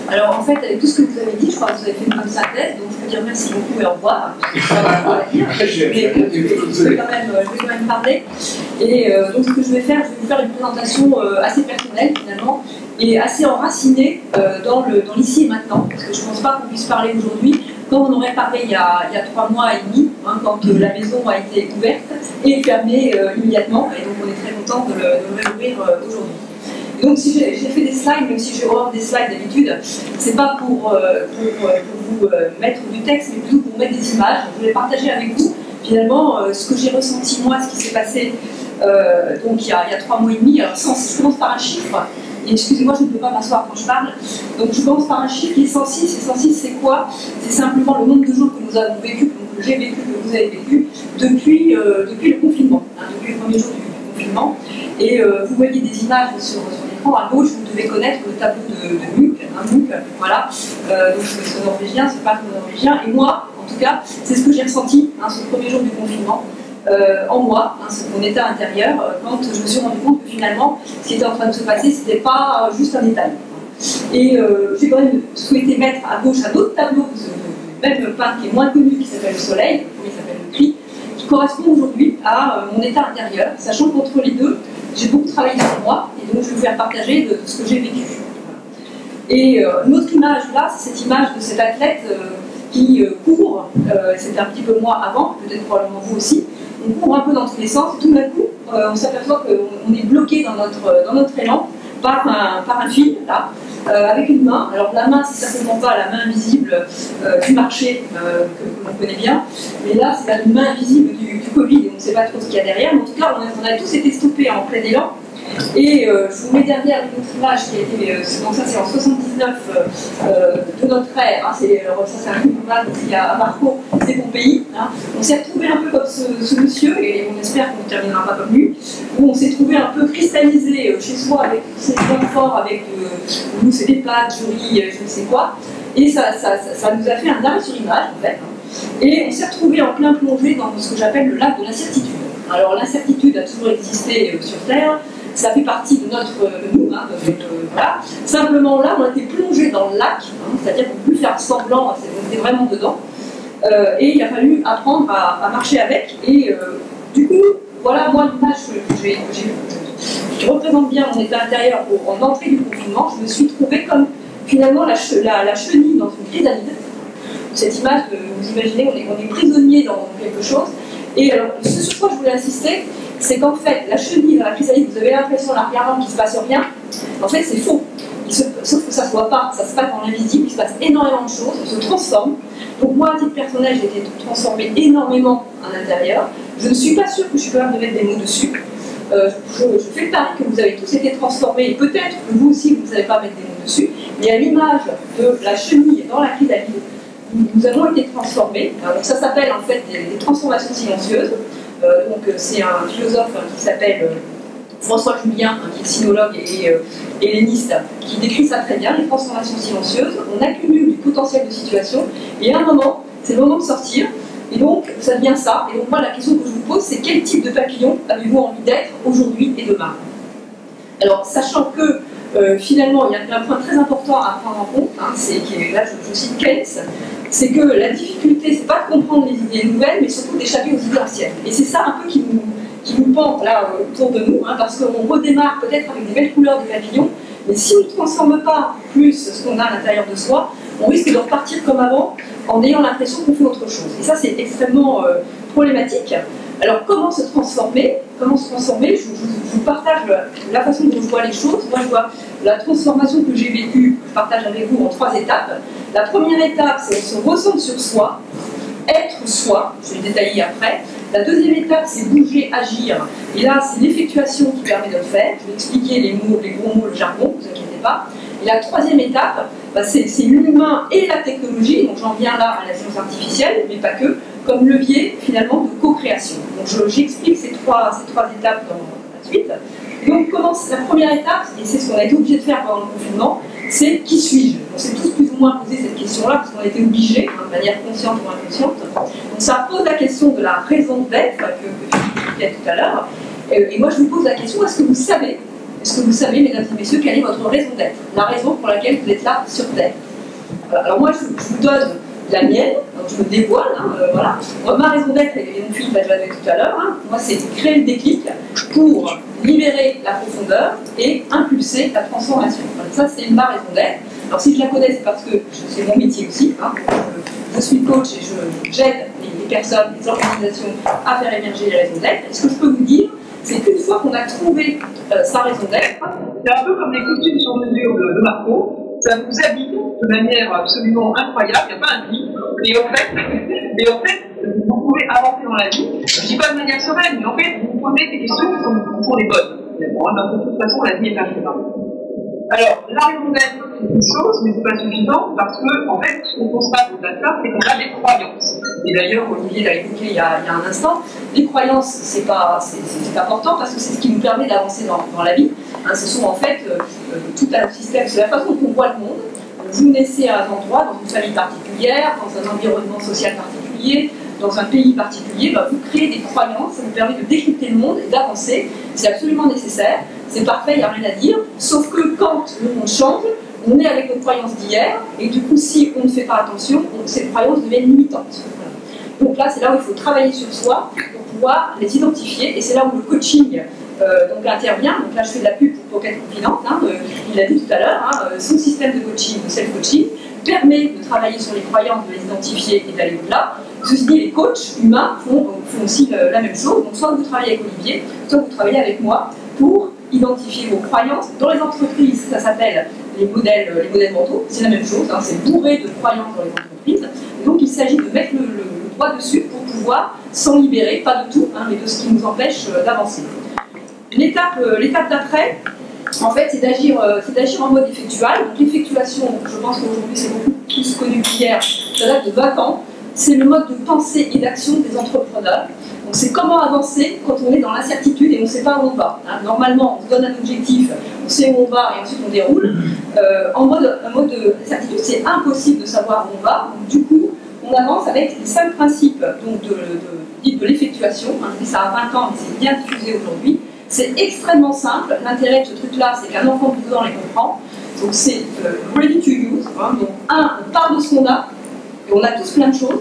Alors en fait, avec tout ce que vous avez dit, je crois que vous avez fait une bonne synthèse, donc je peux dire merci beaucoup et au revoir. Ça va pas à dire, mais je vais quand même parler. Et donc ce que je vais faire, je vais vous faire une présentation assez personnelle finalement, et assez enracinée dans l'ici et maintenant, parce que je ne pense pas qu'on puisse parler aujourd'hui comme on aurait parlé il y a 3 mois et demi, hein, quand la maison a été ouverte et fermée immédiatement, et donc on est très content de le réouvrir aujourd'hui. Donc si j'ai fait des slides, même si j'ai horreur des slides d'habitude, c'est pas pour vous mettre du texte, mais plutôt pour vous mettre des images. Je voulais partager avec vous finalement ce que j'ai ressenti moi, ce qui s'est passé donc il y a 3 mois et demi. Alors je commence par un chiffre, et excusez-moi, je ne peux pas m'asseoir quand je parle, donc je commence par un chiffre qui est 106, et 106 c'est quoi? C'est simplement le nombre de jours que nous avons vécu, que j'ai vécu, que vous avez vécu, depuis le confinement, hein, depuis le premier jour du confinement. Et vous voyez des images sur l'écran. À gauche, vous devez connaître le tableau de Munch, un Munch, voilà. Donc c'est norvégien, c'est pas norvégien. Et moi, en tout cas, c'est ce que j'ai ressenti hein, ce premier jour du confinement, en moi, hein, mon état intérieur, quand je me suis rendu compte que finalement, ce qui était en train de se passer, c'était pas juste un détail. Et j'ai quand même souhaité mettre à gauche un autre tableau, même peintre qui est moins connu, qui s'appelle le Soleil, qui s'appelle le Cri, qui correspond aujourd'hui à mon état intérieur, sachant qu'entre les deux, j'ai beaucoup travaillé sur moi, et donc je vais vous faire partager de ce que j'ai vécu. Et une autre image là, c'est cette image de cet athlète qui court, c'était un petit peu moi avant, peut-être probablement vous aussi, on court un peu dans tous les sens, et tout d'un coup, on s'aperçoit qu'on est bloqué dans notre élan par un fil, là, avec une main. Alors la main, c'est certainement pas la main invisible du marché que l'on connaît bien, mais là, c'est la main invisible du Covid, et on ne sait pas trop ce qu'il y a derrière, mais en tout cas, on a tous été stoppés en plein élan. Et je vous mets derrière une autre image qui a été, donc ça c'est en 79 de notre ère, hein, ça c'est un journal ici à Marco, c'est Pompéi. Hein. On s'est retrouvé un peu comme ce monsieur, et on espère qu'on ne terminera pas comme lui, où on s'est trouvé un peu cristallisé chez soi avec ses conforts, avec nous c'est des pâtes, du riz, je ne sais quoi, et ça nous a fait un arrêt sur image en fait. Et on s'est retrouvé en plein plongé dans ce que j'appelle le lac de l'incertitude. Alors l'incertitude a toujours existé sur Terre. Ça fait partie de nous, hein, voilà. Simplement là, on a été plongé dans le lac, hein, c'est-à-dire qu'on ne peut plus faire semblant, on était vraiment dedans. Et il a fallu apprendre à marcher avec. Et du coup, voilà, moi, l'image qui représente bien mon état intérieur en entrée du confinement, je me suis trouvée comme finalement la chenille dans une chrysalide. Cette image, vous imaginez, on est prisonnier dans quelque chose. Et alors, ce sur quoi je voulais insister, c'est qu'en fait, la chenille dans la chrysalide, vous avez l'impression, en la regardant, qu'il ne se passe rien. En fait, c'est faux. Sauf que ça ne se voit pas, ça se passe dans l'invisible, il se passe énormément de choses, on se transforme. Donc moi, à titre personnel, j'ai été transformée énormément à l'intérieur. Je ne suis pas sûre que je suis capable de mettre des mots dessus. Je fais le pari que vous avez tous été transformés, et peut-être que vous aussi, vous ne savez pas mettre des mots dessus, mais à l'image de la chenille dans la chrysalide, nous avons été transformés. Donc ça s'appelle en fait des transformations silencieuses. Donc c'est un philosophe qui s'appelle François Julien, qui est sinologue et helléniste, qui décrit ça très bien, les transformations silencieuses. On accumule du potentiel de situation, et à un moment, c'est le moment de sortir, et donc ça devient ça. Et donc moi, la question que je vous pose, c'est quel type de papillon avez-vous envie d'être aujourd'hui et demain? Alors, sachant que finalement, il y a un point très important à prendre en compte, hein, là je cite Keynes, c'est que la difficulté, c'est pas de comprendre les idées nouvelles, mais surtout d'échapper aux idées anciennes. Et c'est ça un peu qui nous pend là autour de nous, hein, parce qu'on redémarre peut-être avec des belles couleurs de papillons, mais si on ne transforme pas plus ce qu'on a à l'intérieur de soi, on risque de repartir comme avant en ayant l'impression qu'on fait autre chose. Et ça, c'est extrêmement problématique. Alors, comment se transformer? Je vous partage la façon dont je vois les choses. Moi, je vois la transformation que j'ai vécue, je partage avec vous en 3 étapes. La première étape, c'est se recentrer sur soi, être soi, je vais le détailler après. La deuxième étape, c'est bouger, agir. Et là, c'est l'effectuation qui permet de le faire. Je vais expliquer les mots, les gros mots, le jargon, ne vous inquiétez pas. Et la troisième étape, c'est l'humain et la technologie. Donc j'en viens là à la science artificielle, mais pas que, comme levier finalement de co-création. Donc j'explique ces trois étapes dans la suite. Et donc commence la première étape, et c'est ce qu'on a été obligé de faire pendant le confinement, c'est qui suis-je? On s'est tous plus ou moins posé cette question-là, parce qu'on a été obligés, de manière consciente ou inconsciente. Donc ça pose la question de la raison d'être, que Philippe évoquait tout à l'heure. Et moi je vous pose la question, est-ce que vous savez Est-ce que vous savez, mesdames et messieurs, quelle est votre raison d'être? La raison pour laquelle vous êtes là sur Terre. Alors moi, je vous donne la mienne, donc je me dévoile, hein, voilà. Ma raison d'être, et mon fils l'a déjà dit tout à l'heure, hein, moi c'est créer le déclic pour libérer la profondeur et impulser la transformation. Donc ça c'est ma raison d'être. Alors si je la connais, c'est parce que c'est mon métier aussi. Hein, je suis coach et j'aide les personnes, les organisations à faire émerger les raisons d'être. Et ce que je peux vous dire, c'est qu'une fois qu'on a trouvé sa raison d'être, c'est un peu comme les costumes sur mesure de Marco. Ça vous habille de manière absolument incroyable, il n'y a pas un prix, et en fait, vous pouvez avancer dans la vie, je ne dis pas de manière sereine, mais en fait, vous posez des questions qui sont les bonnes. De toute façon, la vie est un chemin. Alors, la raison d'être, c'est une chose, mais ce n'est pas suffisant, parce que, en fait, ce qu'on constate au-delà de ça, c'est qu'on a des croyances. Et d'ailleurs, Olivier l'a évoqué il y a un instant, les croyances, c'est important, parce que c'est ce qui nous permet d'avancer dans la vie. Hein, ce sont en fait tout un système, c'est la façon dont on voit le monde. Vous naissez à un endroit, dans une famille particulière, dans un environnement social particulier, dans un pays particulier, vous créez des croyances, ça vous permet de décrypter le monde et d'avancer. C'est absolument nécessaire, c'est parfait, il n'y a rien à dire, sauf que quand le monde change, on est avec nos croyances d'hier, et du coup, si on ne fait pas attention, ces croyances deviennent limitantes. Voilà. Donc là, c'est là où il faut travailler sur soi pour pouvoir les identifier, et c'est là où le coaching donc intervient. Donc là, je fais de la pub pour Pocket Confidente, hein, il l'a dit tout à l'heure, hein, son système de coaching, de self-coaching, permet de travailler sur les croyances, de les identifier et d'aller au-delà. Ceci dit, les coachs humains font aussi la même chose. Donc soit vous travaillez avec Olivier, soit vous travaillez avec moi pour identifier vos croyances. Dans les entreprises, ça s'appelle les modèles mentaux, c'est la même chose, hein, c'est bourré de croyances dans les entreprises. Et donc il s'agit de mettre le doigt dessus pour pouvoir s'en libérer, pas de tout, hein, mais de ce qui nous empêche d'avancer. L'étape d'après, en fait, c'est d'agir en mode effectual. Donc l'effectuation, je pense qu'aujourd'hui c'est beaucoup plus connu qu'hier, ça date de 20 ans. C'est le mode de pensée et d'action des entrepreneurs. Donc c'est comment avancer quand on est dans l'incertitude et on ne sait pas où on va. Hein. Normalement, on se donne un objectif, on sait où on va et ensuite on déroule. En mode d'incertitude, c'est impossible de savoir où on va. Donc, du coup, on avance avec les 5 principes donc, de l'effectuation. Hein. Je dis ça à 20 ans, mais c'est bien diffusé aujourd'hui. C'est extrêmement simple. L'intérêt de ce truc-là, c'est qu'un enfant de 12 ans les comprend. Donc c'est ready to use. Hein. Donc 1, on parle de ce qu'on a, et on a tous plein de choses.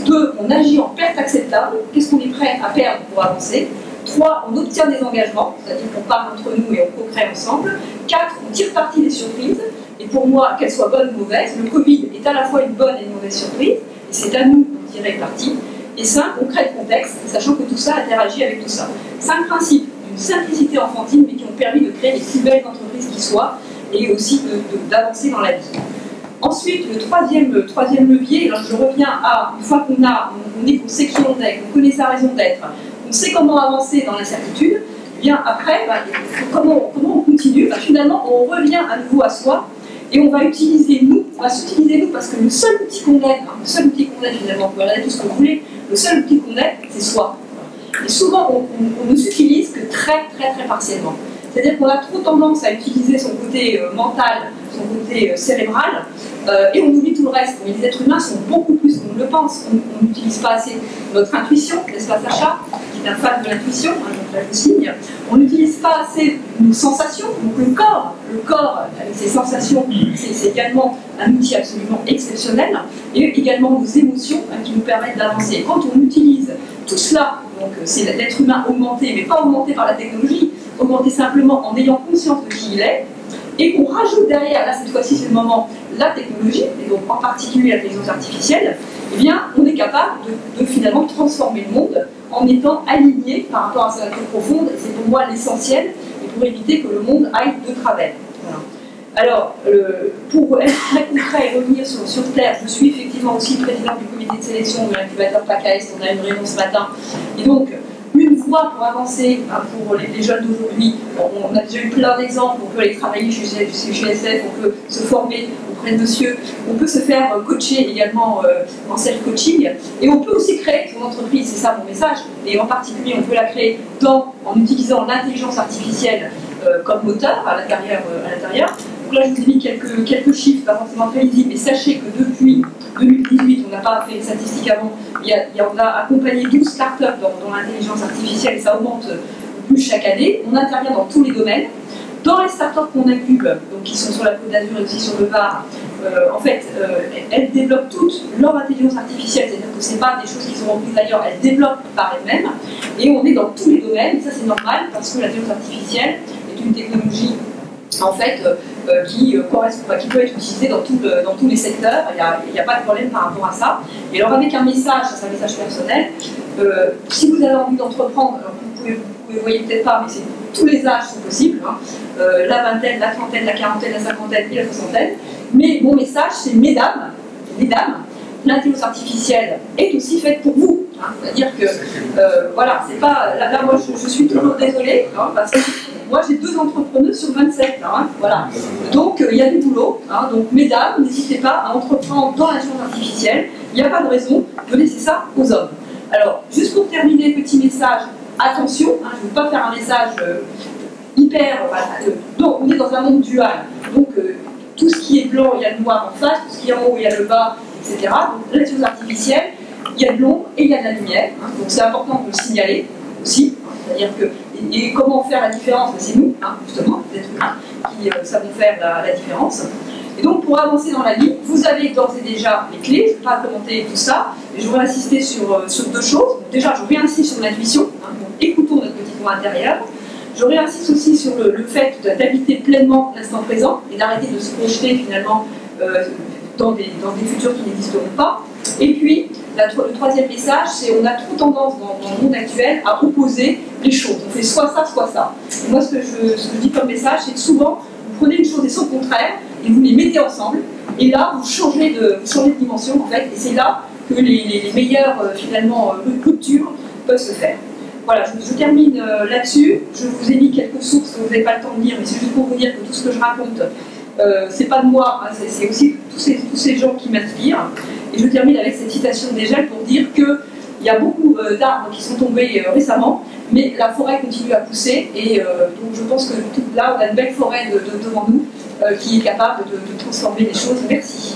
2, on agit en perte acceptable. Qu'est-ce qu'on est prêt à perdre pour avancer? 3, on obtient des engagements, c'est-à-dire qu'on parle entre nous et on co-crée ensemble. 4, on tire parti des surprises. Et pour moi, qu'elles soient bonnes ou mauvaises, le Covid est à la fois une bonne et une mauvaise surprise. Et c'est à nous de tirer parti. Et 5, on crée le contexte, sachant que tout ça interagit avec tout ça. 5 principes d'une simplicité enfantine, mais qui ont permis de créer les plus belles entreprises qui soient, et aussi d'avancer dans la vie. Ensuite, le troisième levier, alors je reviens à, une fois qu'on sait qui on est, qu'on connaît sa raison d'être, on sait comment avancer dans l'incertitude, bien après, comment on continue, finalement on revient à nouveau à soi, et on va s'utiliser nous parce que le seul outil qu'on ait, finalement, vous pouvez regarder tout ce que vous voulez, le seul outil qu'on ait, c'est soi. Et souvent, on ne s'utilise que très partiellement. C'est-à-dire qu'on a trop tendance à utiliser son côté mental, son côté cérébral, et on oublie tout le reste. Mais les êtres humains sont beaucoup plus qu'on ne le pense. On n'utilise pas assez notre intuition, n'est-ce pas Sacha, qui est un fan de l'intuition, hein, donc là je signe. On n'utilise pas assez nos sensations, donc le corps avec ses sensations, c'est également un outil absolument exceptionnel, et également nos émotions hein, qui nous permettent d'avancer. Quand on utilise tout cela, donc c'est l'être humain augmenté, mais pas augmenté par la technologie, augmenté simplement en ayant conscience de qui il est, et qu'on rajoute derrière, là cette fois-ci c'est le moment, la technologie, et donc en particulier l'intelligence artificielle, eh bien on est capable de finalement transformer le monde en étant aligné par rapport à sa nature profonde, et c'est pour moi l'essentiel, et pour éviter que le monde aille de travers. Voilà. Alors, pour être très concret et revenir sur Terre, je suis effectivement aussi présidente du comité de sélection de l'incubateur PACAEST, on a une réunion ce matin, et donc une voie pour avancer hein, pour les jeunes d'aujourd'hui. On a déjà eu plein d'exemples, on peut aller travailler chez SF, on peut se former auprès de monsieur, on peut se faire coacher également en self-coaching, et on peut aussi créer son entreprise, c'est ça mon message, et en particulier on peut la créer en utilisant l'intelligence artificielle comme moteur à l'intérieur. Donc là je vous ai mis quelques chiffres, pas forcément très lisibles, mais sachez que depuis 2018, on n'a pas fait les statistiques avant, on a accompagné 12 startups dans l'intelligence artificielle et ça augmente plus chaque année. On intervient dans tous les domaines, Dans les startups qu'on incube, donc qui sont sur la Côte d'Azur et aussi sur le Var, en fait, elles développent toutes leur intelligence artificielle, c'est-à-dire que ce n'est pas des choses qu'ils ont reprises d'ailleurs, elles développent par elles-mêmes, et on est dans tous les domaines, ça c'est normal, parce que l'intelligence artificielle est une technologie en fait, qui peut être utilisée dans tous les secteurs, il n'y a pas de problème par rapport à ça. Et alors avec un message, ça c'est un message personnel, si vous avez envie d'entreprendre, vous ne voyez peut-être pas, mais tous les âges sont possibles, hein, la vingtaine, la trentaine, la quarantaine, la cinquantaine et la soixantaine, mais mon message c'est mesdames, l'intelligence artificielle est aussi faite pour vous. Hein, c'est-à-dire que, voilà, c'est pas. Là moi, je suis toujours désolée, hein, parce que moi, j'ai 2 entrepreneuses sur 27. Hein, voilà. Donc, il y a du boulot. Hein, donc, mesdames, n'hésitez pas à entreprendre dans l'intelligence artificielle. Il n'y a pas de raison de laisser ça aux hommes. Alors, juste pour terminer, petit message, attention, hein, je ne veux pas faire un message hyper. Donc, on est dans un monde dual. Donc, tout ce qui est blanc, il y a le noir en face, tout ce qui est en haut, il y a le bas, etc. Donc, l'intelligence artificielle, il y a de l'ombre et il y a de la lumière. Hein, donc, c'est important de le signaler aussi. C'est-à-dire que. Et comment faire la différence? C'est nous, hein, justement, les êtres humains, qui savons faire la différence. Et donc, pour avancer dans la vie, vous avez d'ores et déjà les clés. Je ne vais pas commenter tout ça, mais je voudrais insister sur 2 choses. Donc, déjà, je réinsiste sur l'intuition. Hein, donc, écoutons notre petit voix intérieur. Je réinsiste aussi sur le fait d'habiter pleinement l'instant présent et d'arrêter de se projeter finalement dans des futurs qui n'existeront pas. Et puis, le troisième message, c'est qu'on a trop tendance dans le monde actuel à opposer les choses. On fait soit ça, soit ça. Et moi, ce que je dis comme message, c'est que souvent, vous prenez une chose et son contraire, et vous les mettez ensemble, et là, vous changez de dimension, en fait, et c'est là que les meilleures, finalement, ruptures peuvent se faire. Voilà, je termine là-dessus. Je vous ai mis quelques sources que vous n'avez pas le temps de lire, mais c'est juste pour vous dire que tout ce que je raconte, c'est pas de moi, hein, c'est aussi tous ces gens qui m'inspirent. Et je termine avec cette citation d'Hegel pour dire qu'il y a beaucoup d'arbres qui sont tombés récemment, mais la forêt continue à pousser, et donc je pense que là, on a une belle forêt devant nous qui est capable de transformer les choses. Merci.